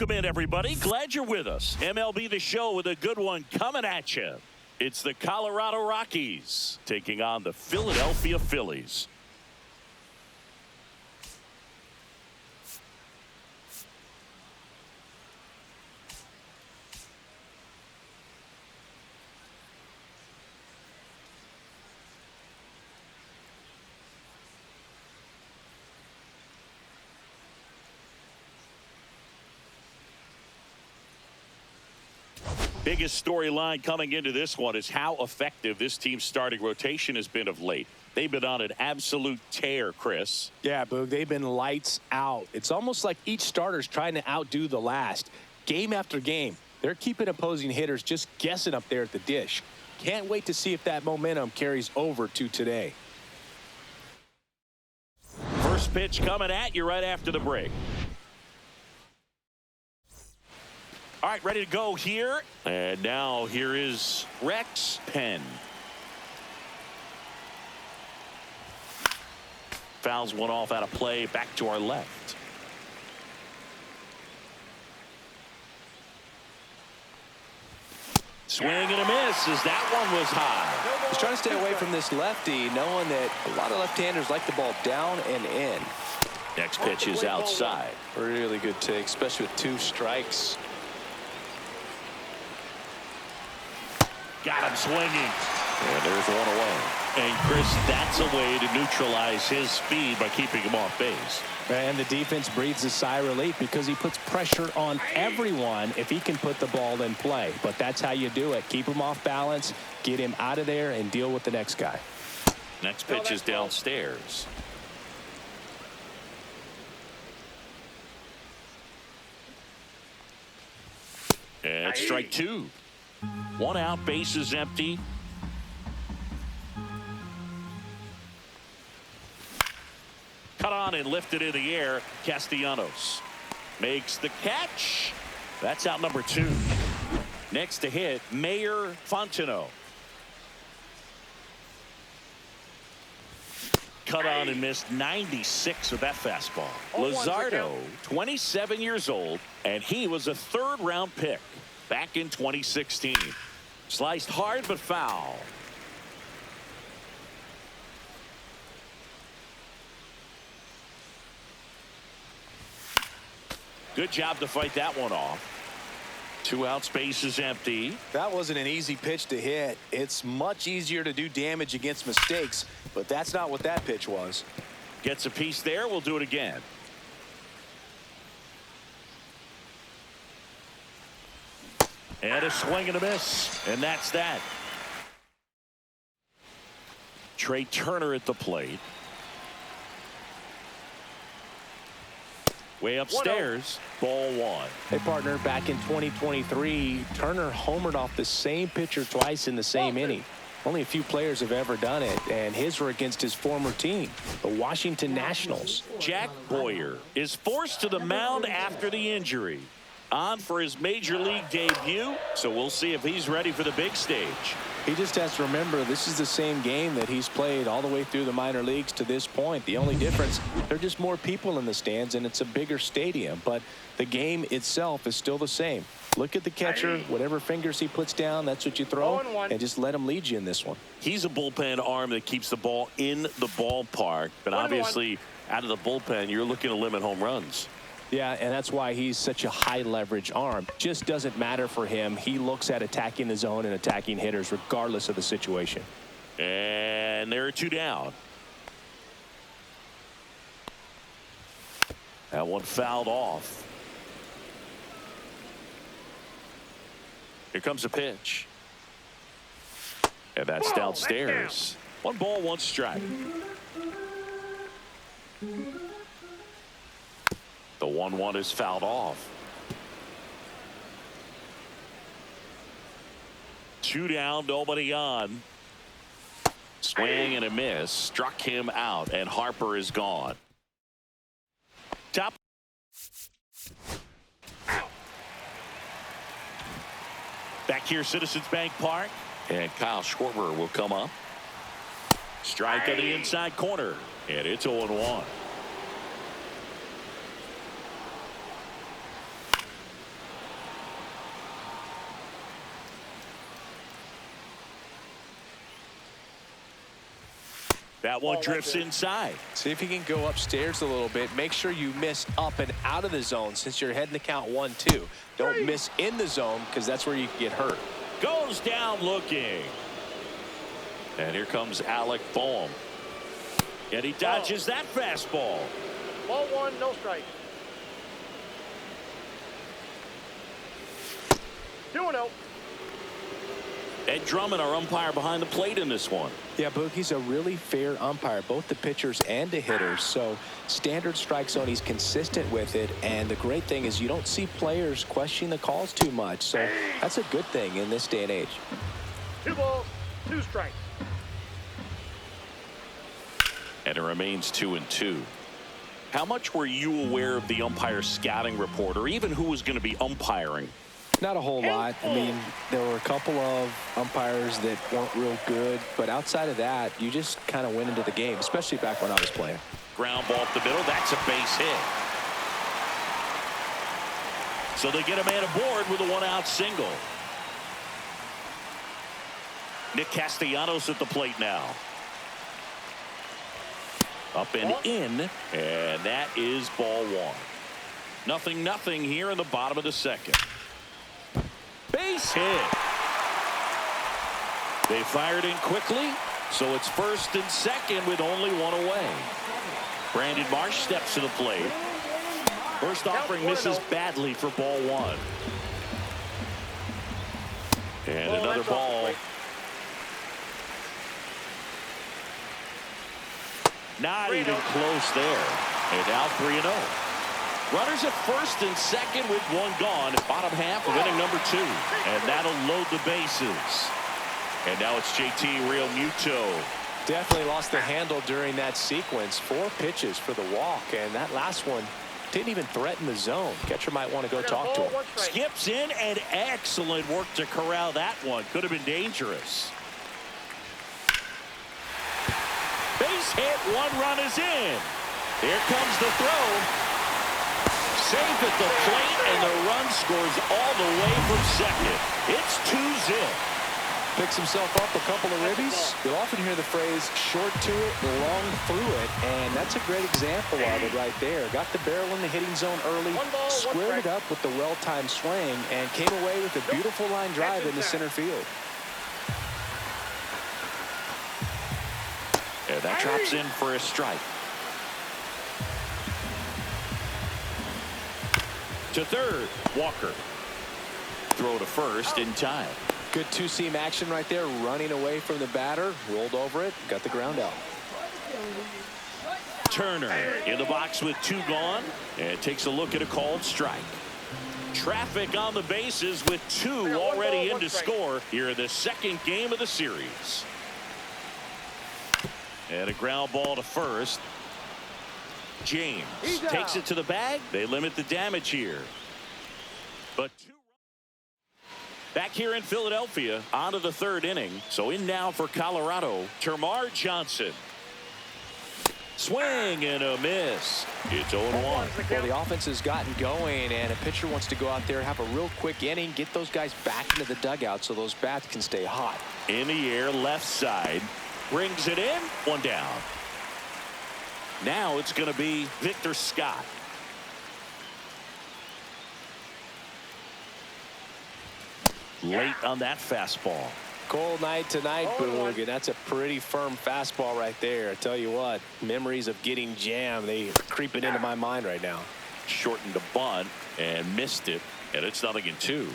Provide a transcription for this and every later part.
Welcome in, everybody. Glad you're with us. MLB The Show with a good one coming at you. It's the Colorado Rockies taking on the Philadelphia Phillies. Biggest storyline coming into this one is how effective this team's starting rotation has been of late. They've been on an absolute tear, Chris. Yeah, Boog, they've been lights out. It's almost like each starter's trying to outdo the last. Game after game, they're keeping opposing hitters just guessing up there at the dish. Can't wait to see if that momentum carries over to today. First pitch coming at you right after the break. All right, ready to go here. And now here is Rex Penn. Fouls one off out of play, back to our left. Swing and a miss as that one was high. He's trying to stay away from this lefty, knowing that a lot of left-handers like the ball down and in. Next pitch is outside. Really good take, especially with 2 strikes. Got him swinging. And there's one away. And Chris, that's a way to neutralize his speed by keeping him off base. And the defense breathes a sigh of relief because he puts pressure on everyone if he can put the ball in play. But that's how you do it. Keep him off balance, get him out of there, and deal with the next guy. Next pitch is downstairs. And strike 2. 1 out, base is empty. Cut on and lifted in the air. Castellanos makes the catch. That's out number 2. Next to hit, Mayor Fontenot. Cut on and missed 96 with that fastball. Luzardo, 27 years old, and he was a 3rd-round pick back in 2016. Sliced hard but foul. Good job to fight that one off. 2 outs, base is empty. That wasn't an easy pitch to hit. It's much easier to do damage against mistakes, but that's not what that pitch was. Gets a piece there. We'll do it again. And a swing and a miss. And that's that. Trey Turner at the plate. Way upstairs. Ball 1. Hey, partner, back in 2023, Turner homered off the same pitcher twice in the same inning. Only a few players have ever done it, and his were against his former team, the Washington Nationals. Jack Boyer is forced to the mound after the injury. On for his major league debut, so we'll see if he's ready for the big stage. He just has to remember this is the same game that he's played all the way through the minor leagues to this point. The only difference, there are just more people in the stands and it's a bigger stadium, but the game itself is still the same. Look at the catcher, whatever fingers he puts down, that's what you throw, and just let him lead you in this one. He's a bullpen arm that keeps the ball in the ballpark, but obviously out of the bullpen, you're looking to limit home runs. Yeah, and that's why he's such a high leverage arm. Just doesn't matter for him. He looks at attacking the zone and attacking hitters regardless of the situation. And there are 2 down. That one fouled off. Here comes a pitch. And that's downstairs. 1 ball, 1 strike. The 1-1 is fouled off. 2 down, nobody on. Swing and a miss. Struck him out, and Harper is gone. Top. Back here, Citizens Bank Park. And Kyle Schwarber will come up. Strike on the inside corner. And it's 0-1. That one drifts inside. See if you can go upstairs a little bit. Make sure you miss up and out of the zone since you're heading to count 1-2. Don't miss in the zone because that's where you can get hurt. Goes down looking. And here comes Alec Boehm. And he dodges that fastball. Ball one, no strike. 2-0. Ed Drummond, our umpire behind the plate in this one. Yeah, Boogie's a really fair umpire, both the pitchers and the hitters. So standard strike zone, he's consistent with it. And the great thing is you don't see players questioning the calls too much. So that's a good thing in this day and age. 2 balls, 2 strikes. And it remains 2-2. How much were you aware of the umpire scouting report, or even who was going to be umpiring? Not a whole lot. I mean, there were a couple of umpires that weren't real good, but outside of that, you just kind of went into the game, especially back when I was playing. Ground ball up the middle. That's a base hit. So they get a man aboard with a 1-out single. Nick Castellanos at the plate now. Up and in, and that is ball one. 0-0 here in the bottom of the second. Base hit. They fired in quickly, so it's first and second with only one away. Brandon Marsh steps to the plate. First offering misses badly for ball one. And another ball. Not even close there. And now 3-0. Runners at first and second with one gone. Bottom half of inning number 2. And that'll load the bases. And now it's JT Realmuto. Definitely lost the handle during that sequence. 4 pitches for the walk. And that last one didn't even threaten the zone. Catcher might want to go talk to him. Skips in, and excellent work to corral that one. Could have been dangerous. Base hit, 1 run is in. Here comes the throw. Safe at the plate, and the run scores all the way from second. It's 2-0. Picks himself up a couple of ribbies. You'll often hear the phrase short to it, long through it, and that's a great example of it right there. Got the barrel in the hitting zone early, squared it up with the well-timed swing, and came away with a beautiful line drive into center field. And that drops in for a strike. To third, Walker. Throw to first in time. Good two-seam action right there, running away from the batter, rolled over it, got the ground out. Turner in the box with 2 gone, and takes a look at a called strike. Traffic on the bases with 2 already in to score here in the second game of the series. And a ground ball to first. James takes it to the bag. They limit the damage here. But 2 back here in Philadelphia, on to the 3rd inning. So in now for Colorado, Termarr Johnson. Swing and a miss. It's 0-1. Well, the offense has gotten going, and a pitcher wants to go out there, have a real quick inning, get those guys back into the dugout so those bats can stay hot. In the air, left side. Brings it in. 1 down. Now it's going to be Victor Scott. Late on that fastball. Cold night tonight, Boog, and that's a pretty firm fastball right there. I tell you what, memories of getting jammed, they are creeping into my mind right now. Shortened a bunt and missed it, and it's 0-2.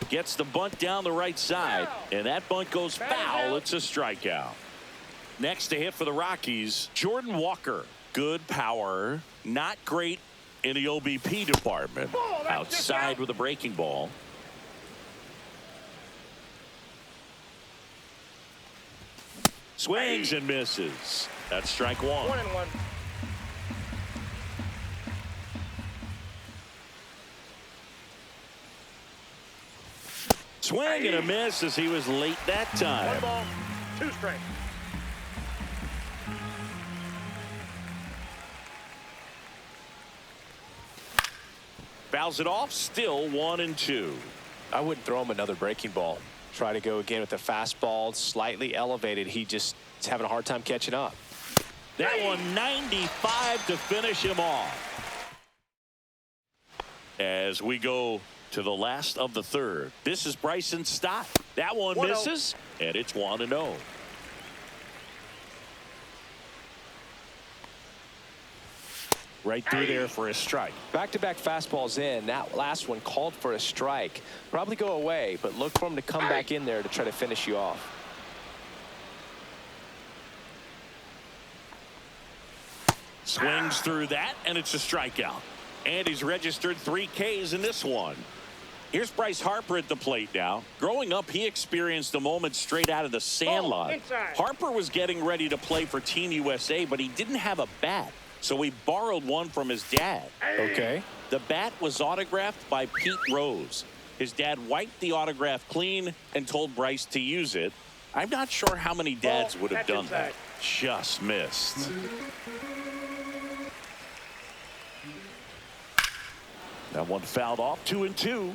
Gets the bunt down the right side, and that bunt goes foul. It's a strikeout. Next to hit for the Rockies, Jordan Walker. Good power, not great in the OBP department. Outside with a breaking ball. Swings and misses. That's strike 1. 1-1. Swing and a miss as he was late that time. 1 ball, 2 strikes. Fouls it off. Still 1-2. I wouldn't throw him another breaking ball. Try to go again with the fastball, slightly elevated. He just is having a hard time catching up. That one 95 to finish him off. As we go to the last of the third, this is Bryson Stott. That one misses, and it's 1-0. Right through there for a strike. Back-to-back fastballs in. That last one called for a strike. Probably go away, but look for him to come back in there to try to finish you off. Swings through that, and it's a strikeout. And he's registered 3 Ks in this one. Here's Bryce Harper at the plate now. Growing up, he experienced a moment straight out of the sandlot. Harper was getting ready to play for Team USA, but he didn't have a bat. So he borrowed one from his dad. Okay. The bat was autographed by Pete Rose. His dad wiped the autograph clean and told Bryce to use it. I'm not sure how many dads would have done that. Just missed. That one fouled off. 2-2.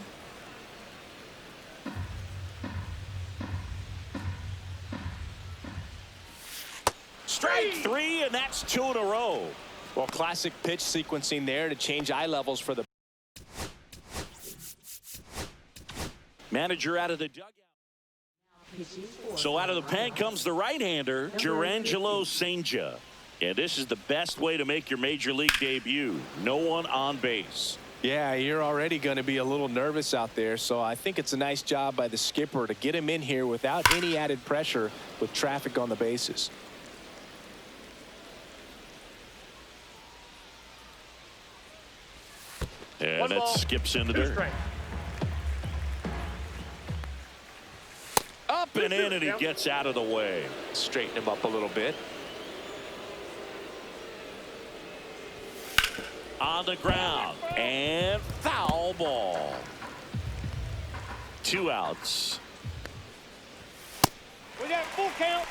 Strike 3, and that's 2 in a row. Well, classic pitch sequencing there to change eye levels for the manager out of the dugout. So out of the pen comes the right-hander, Jurrangelo Cijntje. And this is the best way to make your major league debut. No one on base. Yeah, you're already going to be a little nervous out there, so I think it's a nice job by the skipper to get him in here without any added pressure with traffic on the bases. And it skips into dirt. Up and in, and he gets out of the way. Straighten him up a little bit. On the ground, and foul ball. 2 outs. We got full count.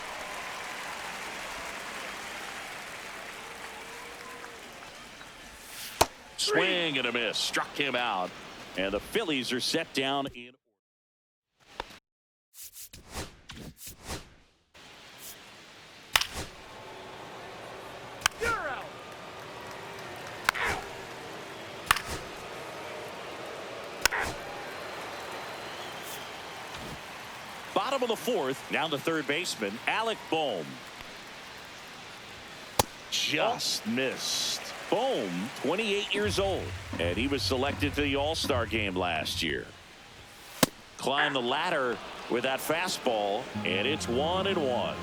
Swing and a miss. Struck him out. And the Phillies are set down in. You're out. Bottom of the 4th. Now the third baseman, Alec Bohm. Just missed. Bohm, 28 years old, and he was selected to the All-Star game last year. Climbed the ladder with that fastball, and it's 1-1.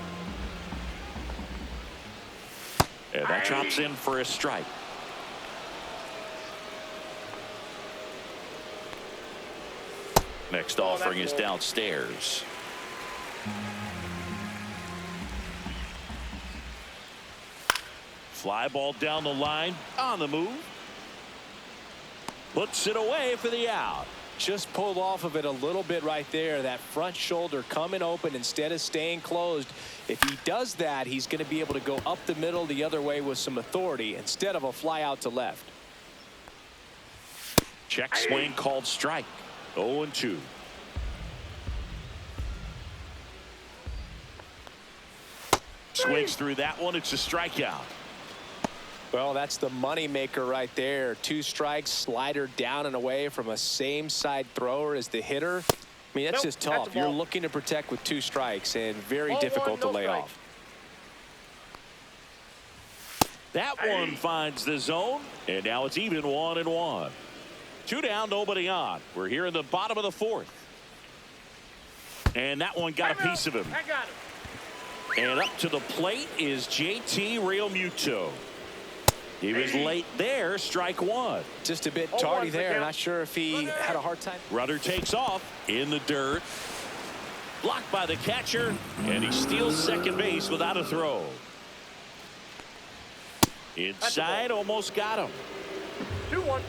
And that drops in for a strike. Next offering is downstairs. Fly ball down the line, on the move. Puts it away for the out. Just pulled off of it a little bit right there. That front shoulder coming open instead of staying closed. If he does that, he's going to be able to go up the middle the other way with some authority instead of a fly out to left. Check swing called strike. 0-2. Swings through that one. It's a strikeout. Well, that's the money maker right there. 2 strikes, slider down and away from a same side thrower as the hitter. I mean, that's just tough. You're looking to protect with 2 strikes and very difficult to lay off. That one finds the zone, and now it's even 1-1. 2 down, nobody on. We're here in the bottom of the 4th. And that one got a piece of him. I got him. And up to the plate is JT Realmuto. He was late there. Strike 1. Just a bit tardy there. Not sure if he had a hard time. Runner takes off in the dirt. Blocked by the catcher, and he steals second base without a throw. Inside, almost got him. 2-1.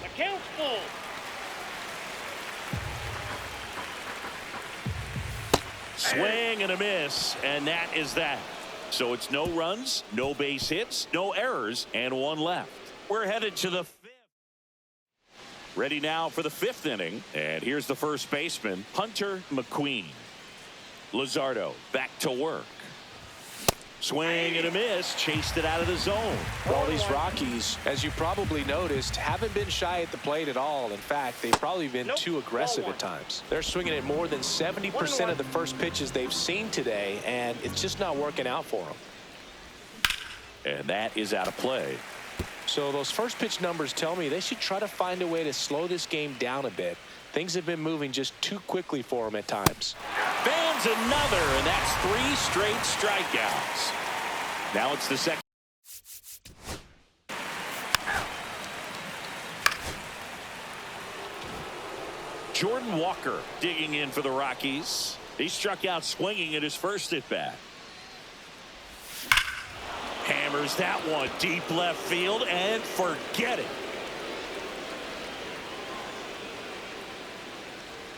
The count's full. Swing and a miss, and that is that. So it's no runs, no base hits, no errors, and one left. We're headed to the 5th. Ready now for the 5th inning. And here's the first baseman, Hunter McQueen. Luzardo back to work. Swing and a miss. Chased it out of the zone. Well, these Rockies, as you probably noticed, haven't been shy at the plate at all. In fact, they've probably been too aggressive at times. They're swinging at more than 70% of the first pitches they've seen today, and it's just not working out for them. And that is out of play. So those first pitch numbers tell me they should try to find a way to slow this game down a bit. Things have been moving just too quickly for them at times. Fans another, and that's 3 straight strikeouts. Now it's the second. Jordan Walker digging in for the Rockies. He struck out swinging at his first at bat. Hammers that one deep left field and forget it.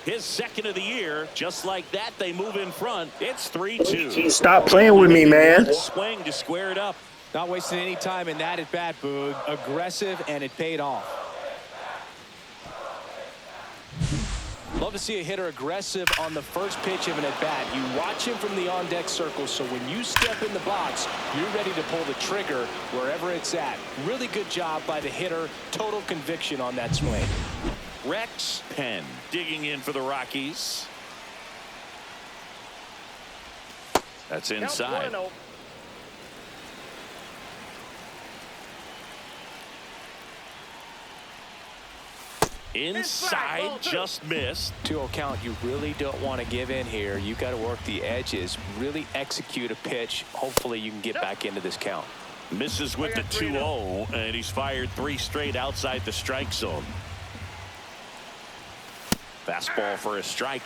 His second of the year. Just like that, they move in front. It's 3-2. Stop playing with me, man. Swing to square it up. Not wasting any time in that at bat, Boog. Aggressive, and it paid off. Love to see a hitter aggressive on the first pitch of an at-bat. You watch him from the on-deck circle, so when you step in the box, you're ready to pull the trigger wherever it's at. Really good job by the hitter. Total conviction on that swing. Rex Penn digging in for the Rockies. That's inside. Inside, just missed. 2-0 count. You really don't want to give in here. You got to work the edges, really execute a pitch. Hopefully you can get back into this count. Misses with the 2-0, and he's fired 3 straight outside the strike zone. Fastball for a strike.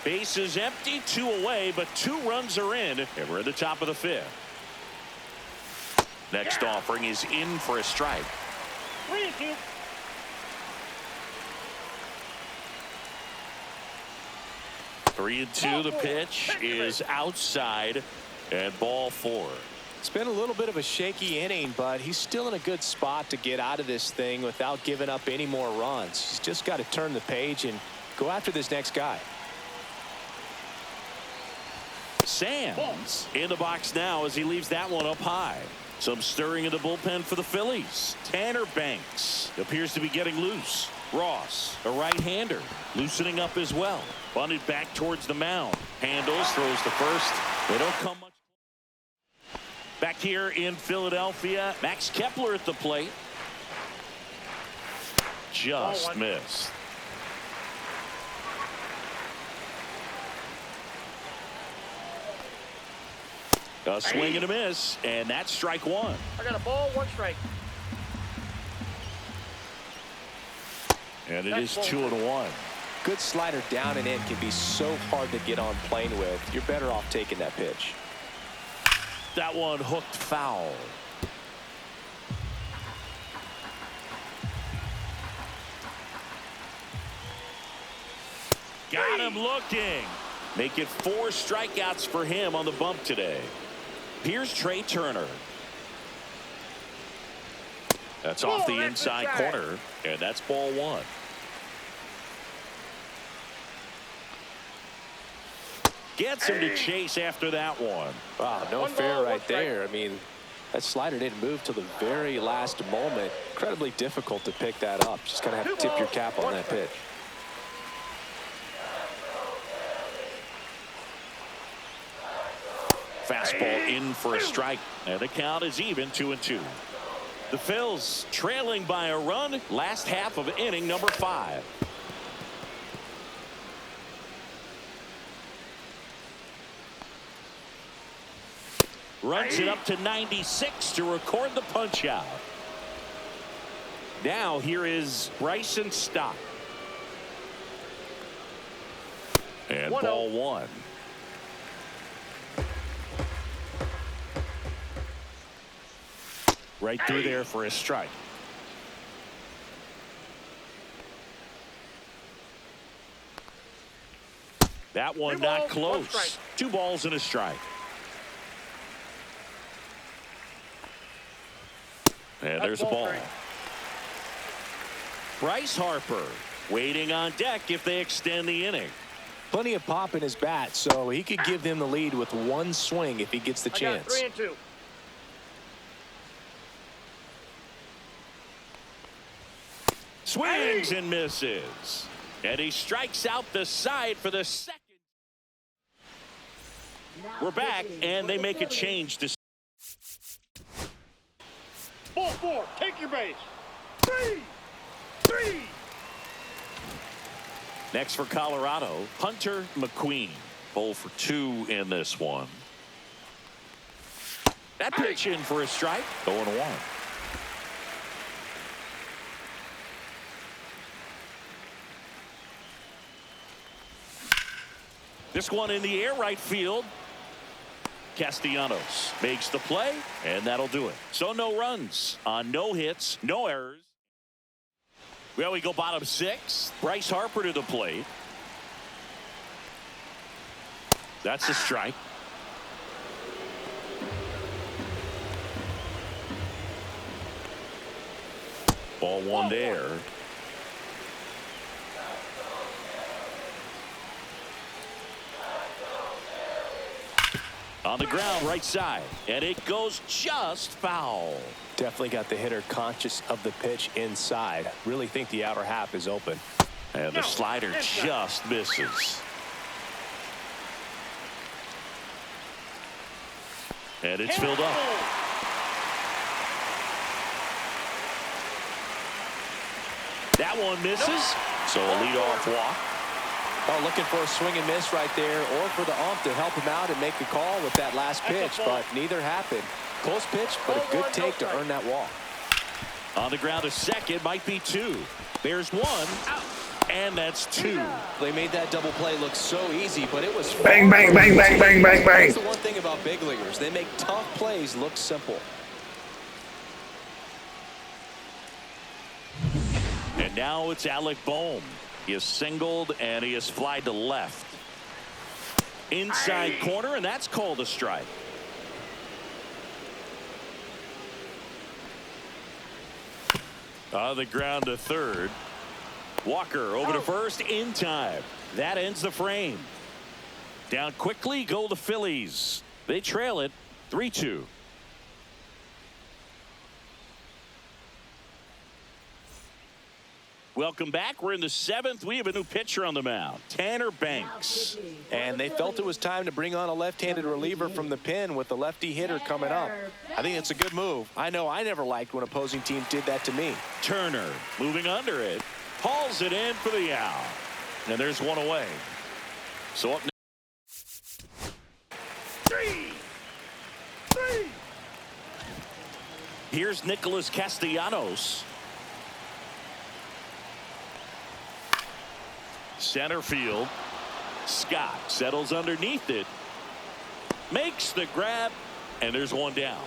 Base is empty, 2 away, but 2 runs are in, and we're at the top of the 5th. Next offering is in for a strike. 3-2. 3-2. The pitch is outside, and ball 4. It's been a little bit of a shaky inning, but he's still in a good spot to get out of this thing without giving up any more runs. He's just got to turn the page and go after this next guy. Sands in the box now as he leaves that one up high. Some stirring in the bullpen for the Phillies. Tanner Banks appears to be getting loose. Ross, a right-hander, loosening up as well. Bunted back towards the mound. Handles, throws to first. They don't come much. Back here in Philadelphia, Max Kepler at the plate. Just missed. A swing and a miss, and that's strike 1. I got a ball, 1 strike. And it is 2-1. Good slider down and in can be so hard to get on plane with. You're better off taking that pitch. That one hooked foul. Got him looking. Make it 4 strikeouts for him on the bump today. Here's Trey Turner. That's off the inside corner, and that's ball 1. Gets him to chase after that one. Wow, no fair right there. I mean, that slider didn't move till the very last moment. Incredibly difficult to pick that up. Just kind of have to tip your cap on that pitch. Fastball in for a strike, and the count is even 2-2. The Phils trailing by a run. Last half of inning number 5. Runs it up to 96 to record the punch out. Now here is Bryson Stott. And ball 1. Right through there for a strike. That one not close. 2 balls and a strike. And there's a ball. Bryce Harper waiting on deck if they extend the inning. Plenty of pop in his bat, so he could give them the lead with one swing if he gets the chance. 3-2. Swings and misses. And he strikes out the side for the second. We're back, and they make a change to. Ball 4. Take your base. 3. Next for Colorado, Hunter McQueen. 0 for 2 in this one. That pitch in for a strike. 0-1. This one in the air, right field. Castellanos makes the play, and that'll do it. So no runs on no hits, no errors. Well, we go bottom 6. Bryce Harper to the plate. That's a strike. Ball 1 there. On the ground, right side, and it goes just foul. Definitely got the hitter conscious of the pitch inside. Really think the outer half is open. And the slider just misses. And it's filled up. That one misses. So a leadoff walk. Oh, looking for a swing and miss right there, or for the ump to help him out and make a call with that last pitch, but neither happened. Close pitch, but a good take to earn that walk. On the ground, a second, might be 2. There's 1, and that's 2. They made that double play look so easy, but it was bang, bang, bang, bang, bang, bang, bang. That's the one thing about big leaguers. They make tough plays look simple. And now it's Alec Bohm. He is singled, and he is flied to left. Inside corner, and that's called a strike. On the ground to third. Walker over to first in time. That ends the frame. Down quickly go the Phillies. They trail it 3-2. Welcome back. We're in the 7th. We have a new pitcher on the mound, Tanner Banks. And they felt it was time to bring on a left-handed reliever from the pen with the lefty hitter coming up. I think it's a good move. I know I never liked when opposing teams did that to me. Turner moving under it. Hauls it in for the out. And there's one away. So up next. 3. Here's Nicholas Castellanos. Center field. Scott settles underneath it. Makes the grab. And there's one down.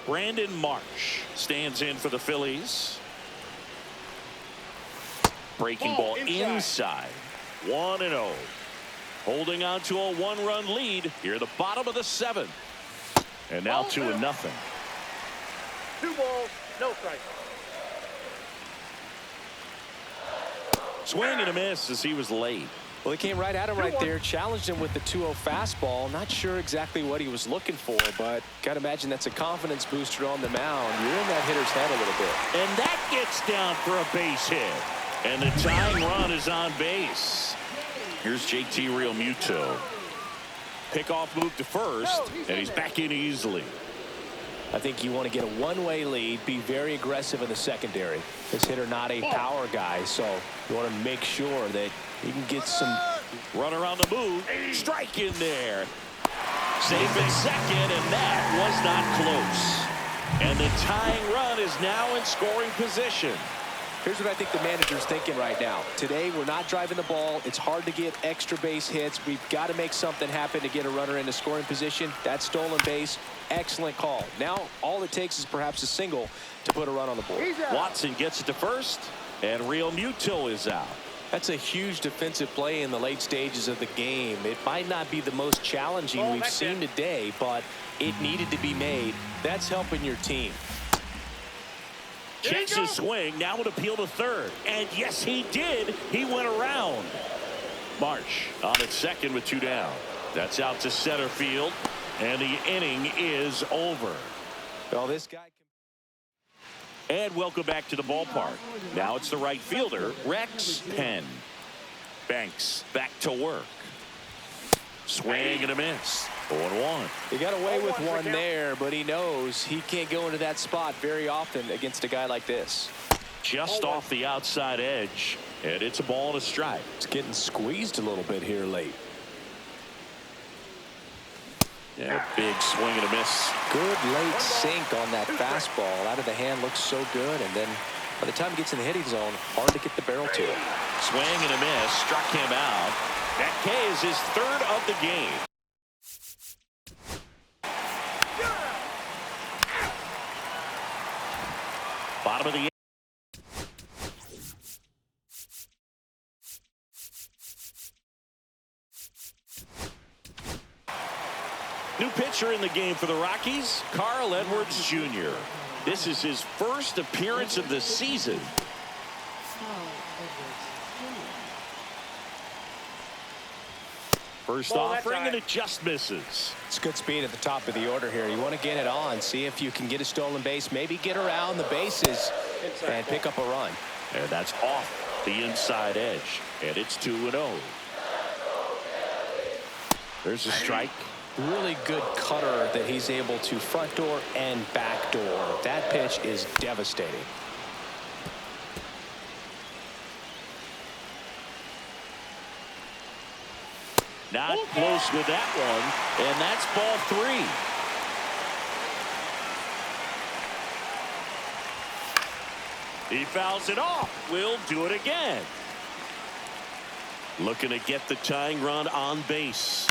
Brandon Marsh stands in for the Phillies. Breaking ball inside. 1-0. Holding on to a 1-run lead here at the bottom of the 7th. And now 2-0. 2 balls, no strikes. Swing and a miss as he was late. Well, he came right at him right there, challenged him with the 2-0 fastball. Not sure exactly what he was looking for, but got to imagine that's a confidence booster on the mound. You're in that hitter's head a little bit. And that gets down for a base hit. And the tying run is on base. Here's JT Realmuto. Pickoff move to first, and he's back in easily. I think you want to get a one-way lead, be very aggressive in the secondary. This hitter not a power guy, so you want to make sure that he can get some run around the move. Strike in there. Safe in second, and that was not close. And the tying run is now in scoring position. Here's what I think the manager's thinking right now. Today, we're not driving the ball. It's hard to get extra base hits. We've got to make something happen to get a runner into scoring position. That stolen base, excellent call. Now, all it takes is perhaps a single to put a run on the board. Watson gets it to first, and Realmuto is out. That's a huge defensive play in the late stages of the game. It might not be the most challenging we've seen today, but it needed to be made. That's helping your team. Checks his swing. Now an appeal to third. And yes, he did. He went around. Marsh on at second with 2 down. That's out to center field. And the inning is over. Well, this guy. And welcome back to the ballpark. Now it's the right fielder, Rex Penn. Banks back to work. Swing and a miss. 0-1. He got away with one there, but he knows he can't go into that spot very often against a guy like this. Just off the outside edge, and it's a ball and a strike. It's getting squeezed a little bit here late. Yeah, big swing and a miss. Good late sink on that fastball. Out of the hand, looks so good, and then by the time he gets in the hitting zone, hard to get the barrel to it. Swing and a miss, struck him out. That K is his 3rd of the game. Bottom of the 8th. New pitcher in the game for the Rockies, Carl Edwards Jr. This is his first appearance of the season. First offering, and it just misses. It's good speed at the top of the order here. You want to get it on, see if you can get a stolen base, maybe get around the bases and pick up a run. And that's off the inside edge, and it's 2-0. There's a strike. Really good cutter that he's able to front door and back door. That pitch is devastating. Not close with that one, and that's ball 3. He fouls it off. We'll do it again. Looking to get the tying run on base.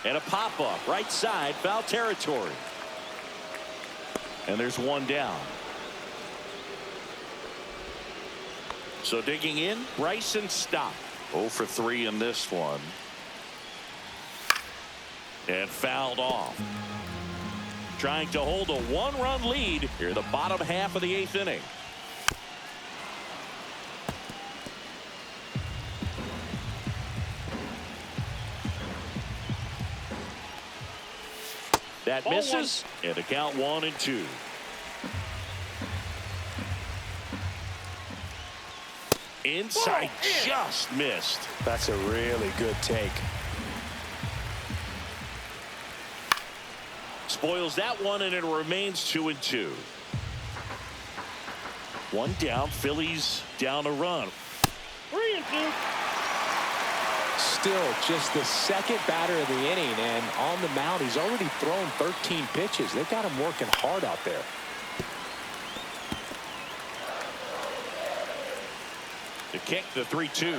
And a pop-up, right side, foul territory. And there's 1 down. So digging in, Bryson Stott. 0 for 3 in this one. And fouled off. Trying to hold a 1-run lead here in the bottom half of the 8th inning. That misses, and the count 1-2. Inside, just missed. That's a really good take. Spoils that one, and it remains 2-2. 1 down, Phillies down a run. 3-2. Still just the 2nd batter of the inning, and on the mound he's already thrown 13 pitches. They've got him working hard out there. The kick, the 3-2.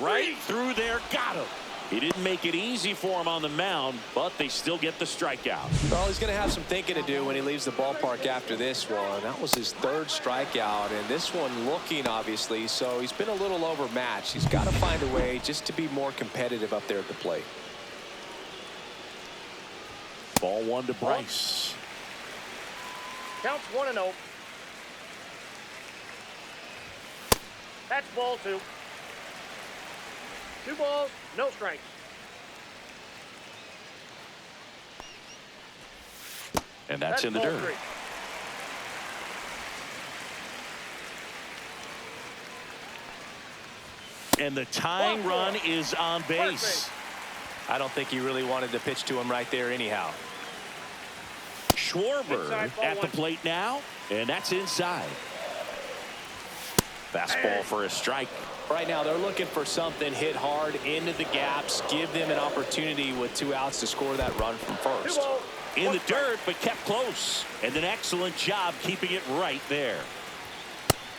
Right through there, got him. He didn't make it easy for him on the mound, but they still get the strikeout. Well, he's going to have some thinking to do when he leaves the ballpark after this one. That was his 3rd strikeout, and this one looking, obviously, so he's been a little overmatched. He's got to find a way just to be more competitive up there at the plate. Ball 1 to Bryce. Counts 1-0. That's ball 2. 2 balls, no strikes. And that's in the dirt. 3. And the tying run is on base. I don't think he really wanted to pitch to him right there anyhow. Schwarber at the plate now, and that's inside. Fastball for a strike. Right now they're looking for something, hit hard into the gaps, give them an opportunity with 2 outs to score that run from first. In the dirt, but kept close. And an excellent job keeping it right there.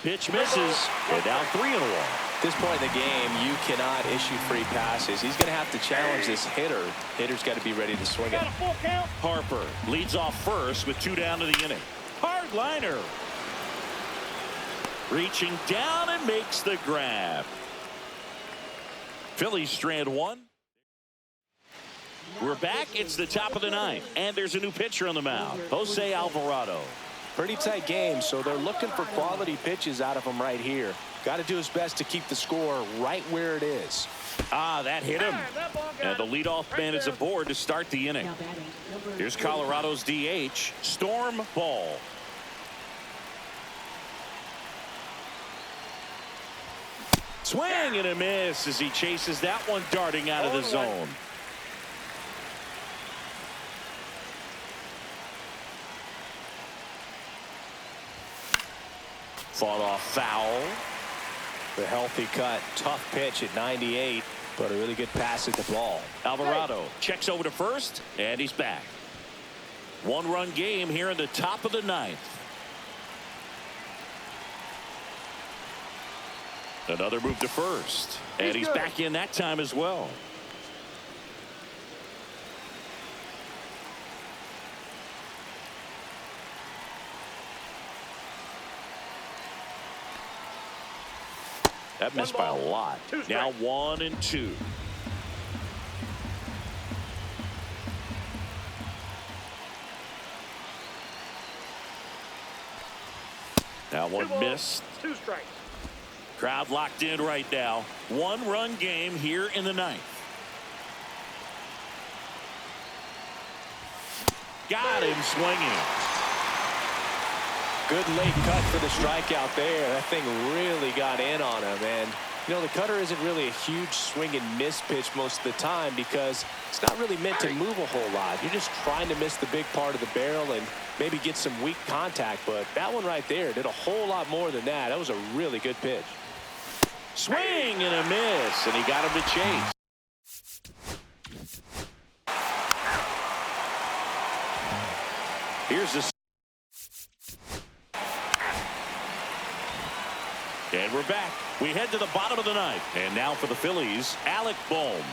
Pitch misses, and down 3-1. At this point in the game, you cannot issue free passes. He's going to have to challenge this hitter. Hitter's got to be ready to swing it. Harper leads off first with 2 down to the inning. Hard liner. Reaching down and makes the grab. Phillies strand 1. We're back. It's the top of the 9th, and there's a new pitcher on the mound, Jose Alvarado. Pretty tight game, so they're looking for quality pitches out of him right here. Got to do his best to keep the score right where it is. That hit him. And the leadoff man is aboard to start the inning. Here's Colorado's DH, Storm Ball. Swing and a miss as he chases that one darting out of the zone. Fought off foul. The healthy cut, tough pitch at 98, but a really good pass at the ball. Alvarado checks over to first, and he's back. One-run game here in the top of the ninth. Another move to first, and he's back in that time as well. That missed by a lot. Now 1-2. Now one missed. 2 strikes. Crowd locked in right now. One-run game here in the ninth. Got him swinging. Good late cut for the strikeout there. That thing really got in on him. And, you know, the cutter isn't really a huge swing and miss pitch most of the time because it's not really meant to move a whole lot. You're just trying to miss the big part of the barrel and maybe get some weak contact. But that one right there did a whole lot more than that. That was a really good pitch. Swing and a miss, and he got him to chase. Here's the. And we're back. We head to the bottom of the ninth. And now for the Phillies, Alec Bohm.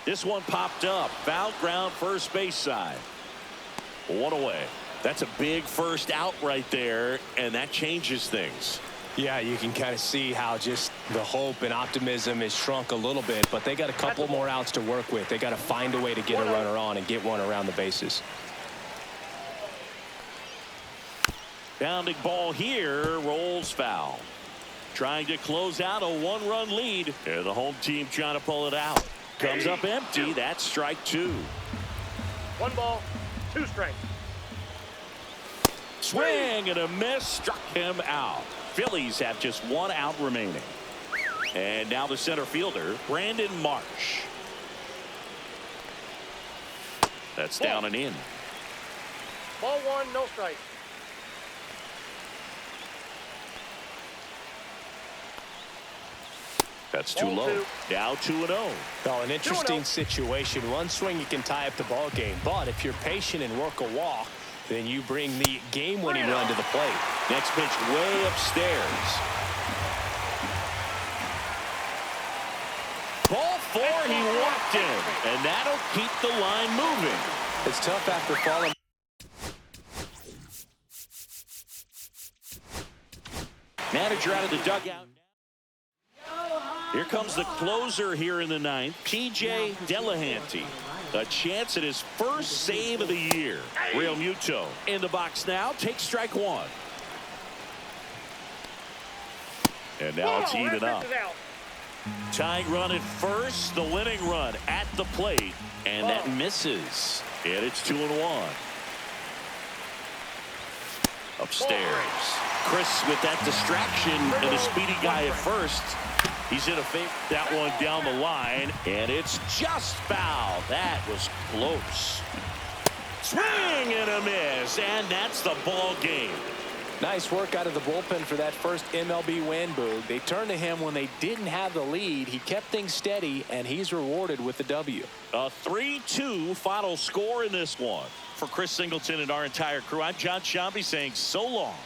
This one popped up. Foul ground first base side. One away. That's a big first out right there, and that changes things. Yeah, you can kind of see how just the hope and optimism is shrunk a little bit, but they got a couple more outs to work with. They got to find a way to get a runner on and get one around the bases. Bounding ball here, rolls foul. Trying to close out a one-run lead. And the home team trying to pull it out. Comes up empty. That's strike 2. 1 ball, 2 strikes. Swing and a miss. Struck him out. Phillies have just 1 out remaining. And now the center fielder, Brandon Marsh. That's down and in. Ball 1, no strike. That's too low. 2. Now 2-0. Oh, an interesting situation. One swing you can tie up the ball game, but if you're patient and work a walk, then you bring the game-winning run to the plate. Next pitch way upstairs. Ball 4, he walked in, and that'll keep the line moving. It's tough after falling. Manager out of the dugout. Here comes the closer here in the ninth, P.J. Delahanty. A chance at his first save of the year. Real Muto in the box now. Takes strike 1. And now it's even up. Tying run at first. The winning run at the plate. And that misses. And it's 2-1. Upstairs. Chris with that distraction and a speedy guy at first. He's in a favor. That one down the line, and it's just foul. That was close. Swing and a miss, and that's the ball game. Nice work out of the bullpen for that first MLB win, Boog. They turned to him when they didn't have the lead. He kept things steady, and he's rewarded with the W. A 3-2 final score in this one. For Chris Singleton and our entire crew, I'm John Shambi saying so long.